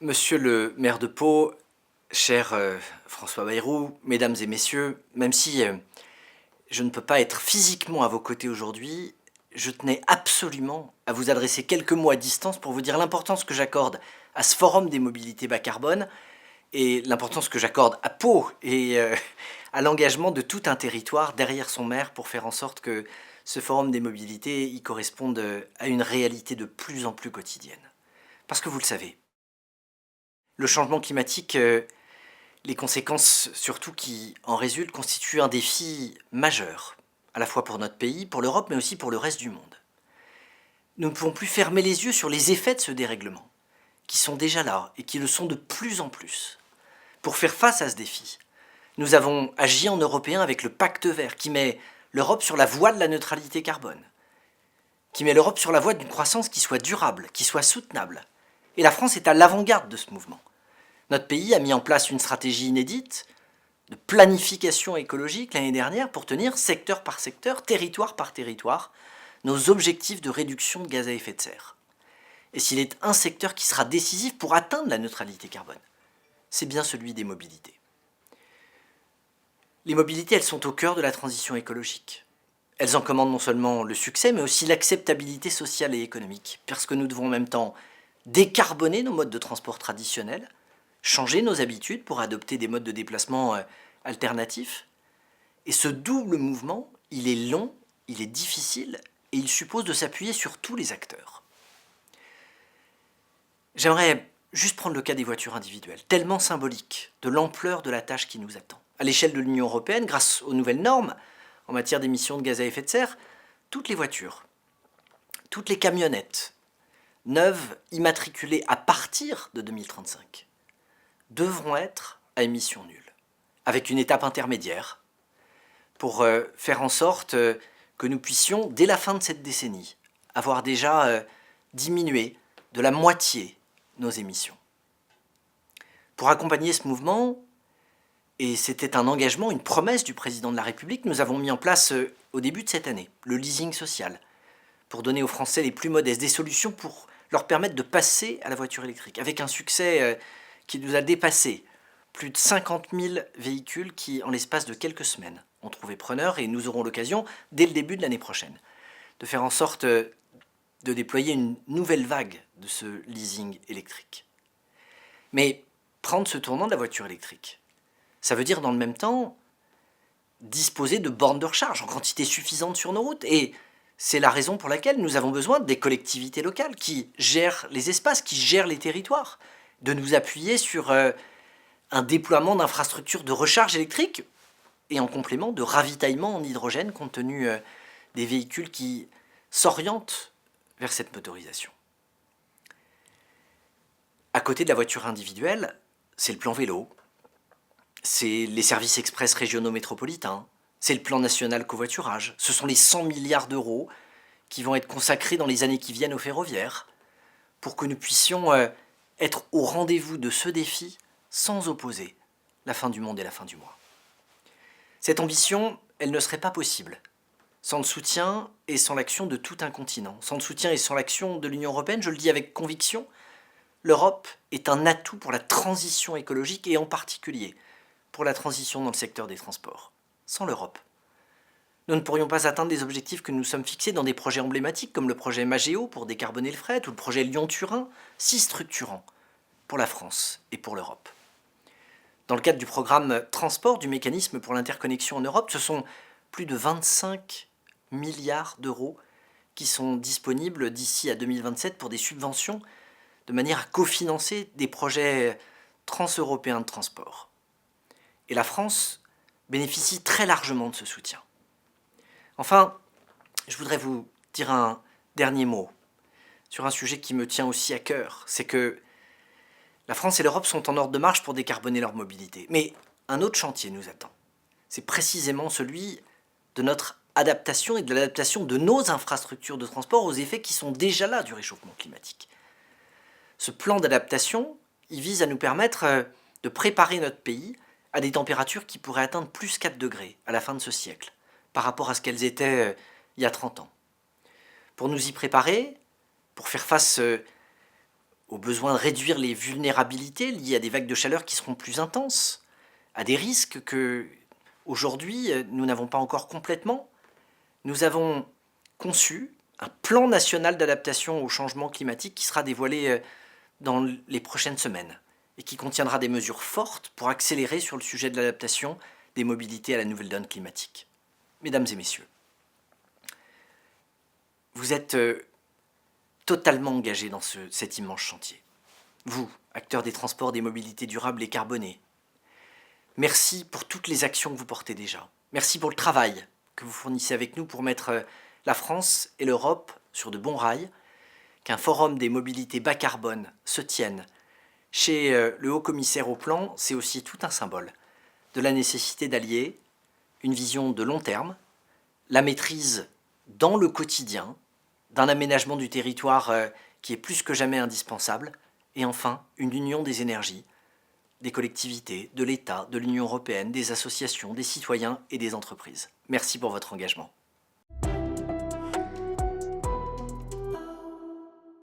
Monsieur le maire de Pau, cher François Bayrou, mesdames et messieurs, même si je ne peux pas être physiquement à vos côtés aujourd'hui, je tenais absolument à vous adresser quelques mots à distance pour vous dire l'importance que j'accorde à ce forum des mobilités bas carbone et l'importance que j'accorde à Pau et à l'engagement de tout un territoire derrière son maire pour faire en sorte que ce forum des mobilités y corresponde à une réalité de plus en plus quotidienne. Parce que vous le savez, le changement climatique, les conséquences surtout qui en résultent constituent un défi majeur, à la fois pour notre pays, pour l'Europe, mais aussi pour le reste du monde. Nous ne pouvons plus fermer les yeux sur les effets de ce dérèglement, qui sont déjà là et qui le sont de plus en plus. Pour faire face à ce défi, nous avons agi en Européens avec le pacte vert qui met l'Europe sur la voie de la neutralité carbone, qui met l'Europe sur la voie d'une croissance qui soit durable, qui soit soutenable. Et la France est à l'avant-garde de ce mouvement. Notre pays a mis en place une stratégie inédite de planification écologique l'année dernière pour tenir secteur par secteur, territoire par territoire, nos objectifs de réduction de gaz à effet de serre. Et s'il est un secteur qui sera décisif pour atteindre la neutralité carbone, c'est bien celui des mobilités. Les mobilités, elles sont au cœur de la transition écologique. Elles en commandent non seulement le succès, mais aussi l'acceptabilité sociale et économique, parce que nous devons en même temps décarboner nos modes de transport traditionnels, changer nos habitudes pour adopter des modes de déplacement alternatifs. Et ce double mouvement, il est long, il est difficile, et il suppose de s'appuyer sur tous les acteurs. J'aimerais juste prendre le cas des voitures individuelles, tellement symbolique de l'ampleur de la tâche qui nous attend. À l'échelle de l'Union européenne, grâce aux nouvelles normes en matière d'émissions de gaz à effet de serre, toutes les voitures, toutes les camionnettes neuves immatriculées à partir de 2035 devront être à émissions nulles, avec une étape intermédiaire, pour faire en sorte que nous puissions, dès la fin de cette décennie, avoir déjà diminué de la moitié nos émissions. Pour accompagner ce mouvement, et c'était un engagement, une promesse du président de la République, nous avons mis en place au début de cette année le leasing social, pour donner aux Français les plus modestes des solutions pour leur permettre de passer à la voiture électrique, avec un succès qui nous a dépassé. Plus de 50 000 véhicules qui, en l'espace de quelques semaines, ont trouvé preneur, et nous aurons l'occasion, dès le début de l'année prochaine, de faire en sorte de déployer une nouvelle vague de ce leasing électrique. Mais prendre ce tournant de la voiture électrique, ça veut dire dans le même temps disposer de bornes de recharge en quantité suffisante sur nos routes. Et c'est la raison pour laquelle nous avons besoin des collectivités locales qui gèrent les espaces, qui gèrent les territoires, de nous appuyer sur un déploiement d'infrastructures de recharge électrique et en complément de ravitaillement en hydrogène compte tenu des véhicules qui s'orientent vers cette motorisation. À côté de la voiture individuelle, c'est le plan vélo, c'est les services express régionaux métropolitains, c'est le plan national covoiturage, ce sont les 100 milliards d'euros qui vont être consacrés dans les années qui viennent au ferroviaire, pour que nous puissions être au rendez-vous de ce défi sans opposer la fin du monde et la fin du mois. Cette ambition, elle ne serait pas possible sans le soutien et sans l'action de tout un continent, sans le soutien et sans l'action de l'Union européenne, je le dis avec conviction, l'Europe est un atout pour la transition écologique et en particulier pour la transition dans le secteur des transports. Sans l'Europe, nous ne pourrions pas atteindre les objectifs que nous sommes fixés dans des projets emblématiques comme le projet Magéo pour décarboner le fret ou le projet Lyon-Turin, si structurants pour la France et pour l'Europe. Dans le cadre du programme Transport du mécanisme pour l'interconnexion en Europe, ce sont plus de 25 milliards d'euros qui sont disponibles d'ici à 2027 pour des subventions de manière à cofinancer des projets transeuropéens de transport. Et la France bénéficie très largement de ce soutien. Enfin, je voudrais vous dire un dernier mot sur un sujet qui me tient aussi à cœur. C'est que la France et l'Europe sont en ordre de marche pour décarboner leur mobilité. Mais un autre chantier nous attend. C'est précisément celui de notre adaptation et de l'adaptation de nos infrastructures de transport aux effets qui sont déjà là du réchauffement climatique. Ce plan d'adaptation, il vise à nous permettre de préparer notre pays à des températures qui pourraient atteindre plus 4 degrés à la fin de ce siècle, par rapport à ce qu'elles étaient il y a 30 ans. Pour nous y préparer, pour faire face au besoin de réduire les vulnérabilités liées à des vagues de chaleur qui seront plus intenses, à des risques que, aujourd'hui, nous n'avons pas encore complètement. Nous avons conçu un plan national d'adaptation au changement climatique qui sera dévoilé dans les prochaines semaines et qui contiendra des mesures fortes pour accélérer sur le sujet de l'adaptation des mobilités à la nouvelle donne climatique. Mesdames et messieurs, vous êtes totalement engagés dans cet immense chantier. Vous, acteurs des transports, des mobilités durables et carbonées, merci pour toutes les actions que vous portez déjà. Merci pour le travail que vous fournissez avec nous pour mettre la France et l'Europe sur de bons rails, qu'un forum des mobilités bas carbone se tienne chez le haut-commissaire au plan, c'est aussi tout un symbole de la nécessité d'allier une vision de long terme, la maîtrise dans le quotidien d'un aménagement du territoire qui est plus que jamais indispensable, et enfin une union des énergies, des collectivités, de l'État, de l'Union européenne, des associations, des citoyens et des entreprises. Merci pour votre engagement.